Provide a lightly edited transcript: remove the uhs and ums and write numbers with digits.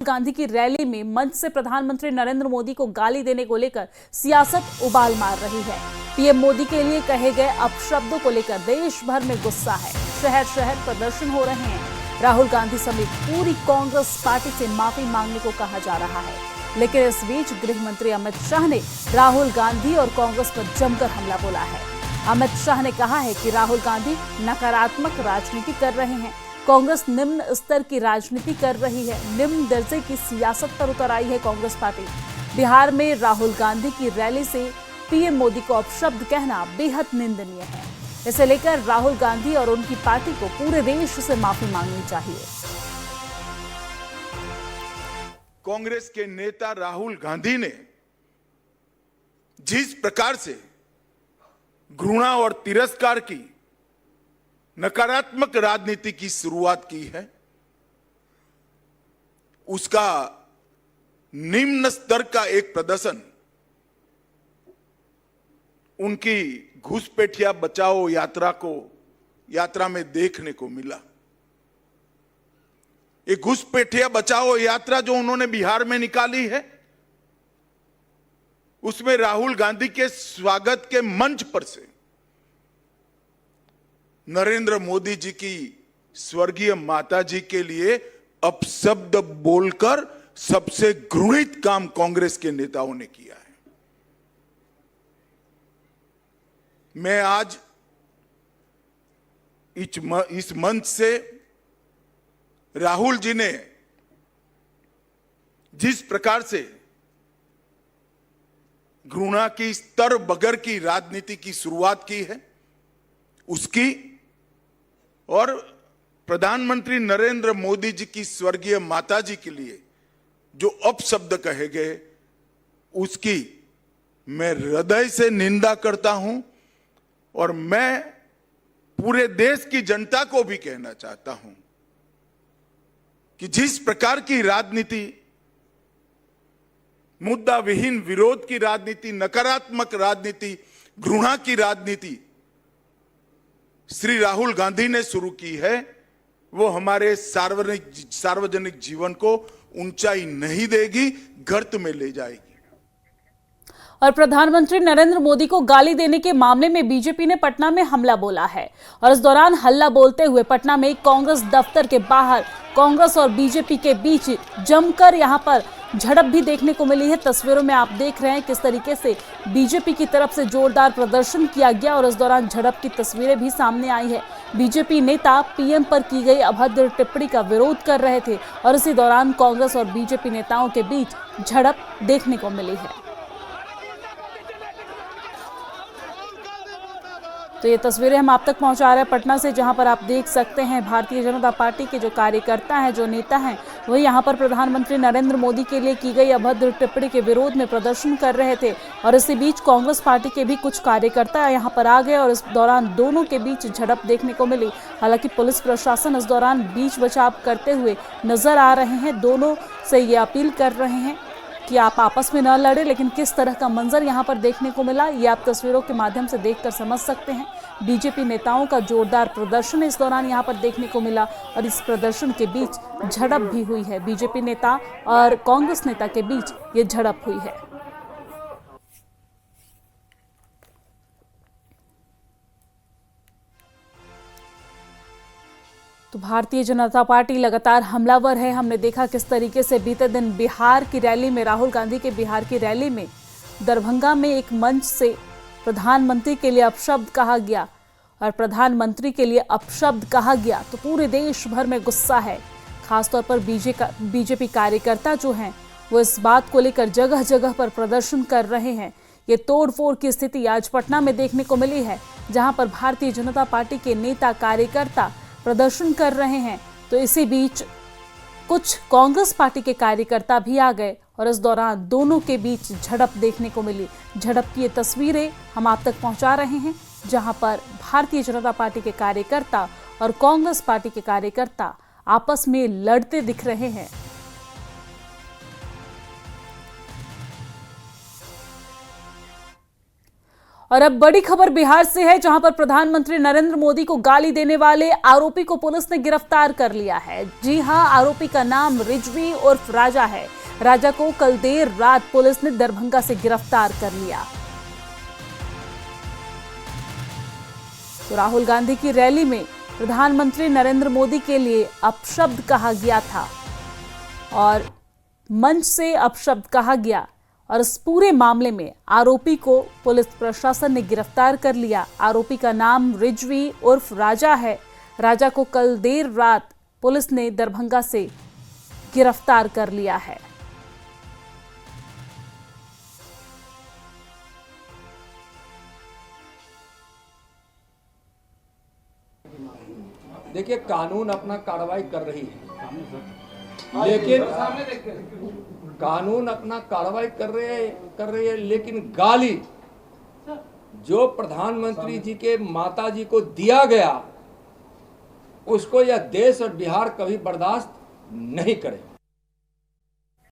गांधी की रैली में मंच से प्रधानमंत्री नरेंद्र मोदी को गाली देने को लेकर सियासत उबाल मार रही है। पीएम मोदी के लिए कहे गए अपशब्दों को लेकर देश भर में गुस्सा है। शहर शहर प्रदर्शन हो रहे हैं। राहुल गांधी समेत पूरी कांग्रेस पार्टी से माफी मांगने को कहा जा रहा है। लेकिन इस बीच गृह मंत्री अमित शाह ने राहुल गांधी और कांग्रेस पर जमकर हमला बोला है। अमित शाह ने कहा है कि राहुल गांधी नकारात्मक राजनीति कर रहे हैं। कांग्रेस निम्न स्तर की राजनीति कर रही है। निम्न दर्जे की सियासत पर उतर आई है कांग्रेस पार्टी। बिहार में राहुल गांधी की रैली से पीएम मोदी को अपशब्द कहना बेहद निंदनीय है। इसे लेकर राहुल गांधी और उनकी पार्टी को पूरे देश से माफी मांगनी चाहिए। कांग्रेस के नेता राहुल गांधी ने जिस प्रकार से घृणा और तिरस्कार की नकारात्मक राजनीति की शुरुआत की है, उसका निम्न स्तर का एक प्रदर्शन उनकी घुसपैठिया बचाओ यात्रा में देखने को मिला। ये घुसपैठिया बचाओ यात्रा जो उन्होंने बिहार में निकाली है, उसमें राहुल गांधी के स्वागत के मंच पर से नरेंद्र मोदी जी की स्वर्गीय माता जी के लिए अपशब्द बोलकर सबसे घृणित काम कांग्रेस के नेताओं ने किया है। मैं आज इस मंच से राहुल जी ने जिस प्रकार से घृणा की स्तर बगैर की राजनीति की शुरुआत की है, उसकी और प्रधानमंत्री नरेंद्र मोदी जी की स्वर्गीय माता जी के लिए जो अपशब्द कहे गए, उसकी मैं हृदय से निंदा करता हूं। और मैं पूरे देश की जनता को भी कहना चाहता हूं कि जिस प्रकार की राजनीति, मुद्दा विहीन विरोध की राजनीति, नकारात्मक राजनीति, घृणा की राजनीति श्री राहुल गांधी ने शुरू की है, वो हमारे सार्वजनिक जीवन को ऊंचाई नहीं देगी, गर्त में ले जाएगी। और प्रधानमंत्री नरेंद्र मोदी को गाली देने के मामले में बीजेपी ने पटना में हमला बोला है। और इस दौरान हल्ला बोलते हुए पटना में कांग्रेस दफ्तर के बाहर कांग्रेस और बीजेपी के बीच जमकर यहां पर झड़प भी देखने को मिली है। तस्वीरों में आप देख रहे हैं किस तरीके से बीजेपी की तरफ से जोरदार प्रदर्शन किया गया और इस दौरान झड़प की तस्वीरें भी सामने आई है। बीजेपी नेता पीएम पर की गई अभद्र टिप्पणी का विरोध कर रहे थे और इसी दौरान कांग्रेस और बीजेपी नेताओं के बीच झड़प देखने को मिली है। तो ये तस्वीरें हम आप तक पहुंचा रहे हैं पटना से, जहां पर आप देख सकते हैं भारतीय जनता पार्टी के जो कार्यकर्ता हैं, जो नेता हैं, वही यहां पर प्रधानमंत्री नरेंद्र मोदी के लिए की गई अभद्र टिप्पणी के विरोध में प्रदर्शन कर रहे थे। और इसी बीच कांग्रेस पार्टी के भी कुछ कार्यकर्ता यहां पर आ गए और इस दौरान दोनों के बीच झड़प देखने को मिली। हालांकि पुलिस प्रशासन इस दौरान बीच बचाव करते हुए नजर आ रहे हैं। दोनों से ये अपील कर रहे हैं कि आप आपस में न लड़े, लेकिन किस तरह का मंजर यहां पर देखने को मिला ये आप तस्वीरों के माध्यम से देखकर समझ सकते हैं। बीजेपी नेताओं का जोरदार प्रदर्शन इस दौरान यहां पर देखने को मिला और इस प्रदर्शन के बीच झड़प भी हुई है। बीजेपी नेता और कांग्रेस नेता के बीच ये झड़प हुई है। तो भारतीय जनता पार्टी लगातार हमलावर है। हमने देखा किस तरीके से बीते दिन बिहार की रैली में, राहुल गांधी के बिहार की रैली में दरभंगा में एक मंच से प्रधानमंत्री के लिए अपशब्द कहा गया और प्रधानमंत्री के लिए अपशब्द कहा गया तो पूरे देश भर में गुस्सा है। खासतौर पर बीजेपी कार्यकर्ता जो हैं वो इस बात को लेकर जगह जगह पर प्रदर्शन कर रहे हैं। ये तोड़फोड़ की स्थिति आज पटना में देखने को मिली है, जहां पर भारतीय जनता पार्टी के नेता कार्यकर्ता प्रदर्शन कर रहे हैं। तो इसी बीच कुछ कांग्रेस पार्टी के कार्यकर्ता भी आ गए और इस दौरान दोनों के बीच झड़प देखने को मिली। झड़प की ये तस्वीरें हम आप तक पहुंचा रहे हैं, जहां पर भारतीय जनता पार्टी के कार्यकर्ता और कांग्रेस पार्टी के कार्यकर्ता आपस में लड़ते दिख रहे हैं। और अब बड़ी खबर बिहार से है, जहां पर प्रधानमंत्री नरेंद्र मोदी को गाली देने वाले आरोपी को पुलिस ने गिरफ्तार कर लिया है। जी हां, आरोपी का नाम रिजवी उर्फ राजा है। राजा को कल देर रात पुलिस ने दरभंगा से गिरफ्तार कर लिया। तो राहुल गांधी की रैली में प्रधानमंत्री नरेंद्र मोदी के लिए अपशब्द कहा गया था और मंच से अपशब्द कहा गया, और इस पूरे मामले में आरोपी को पुलिस प्रशासन ने गिरफ्तार कर लिया। आरोपी का नाम रिजवी उर्फ राजा है। राजा को कल देर रात पुलिस ने दरभंगा से गिरफ्तार कर लिया है। देखिए, कानून अपना कार्रवाई कर रही है, लेकिन कानून अपना कार्रवाई कर रही है, लेकिन गाली जो प्रधानमंत्री जी के माता जी को दिया गया, उसको यह देश और बिहार कभी बर्दाश्त नहीं करे।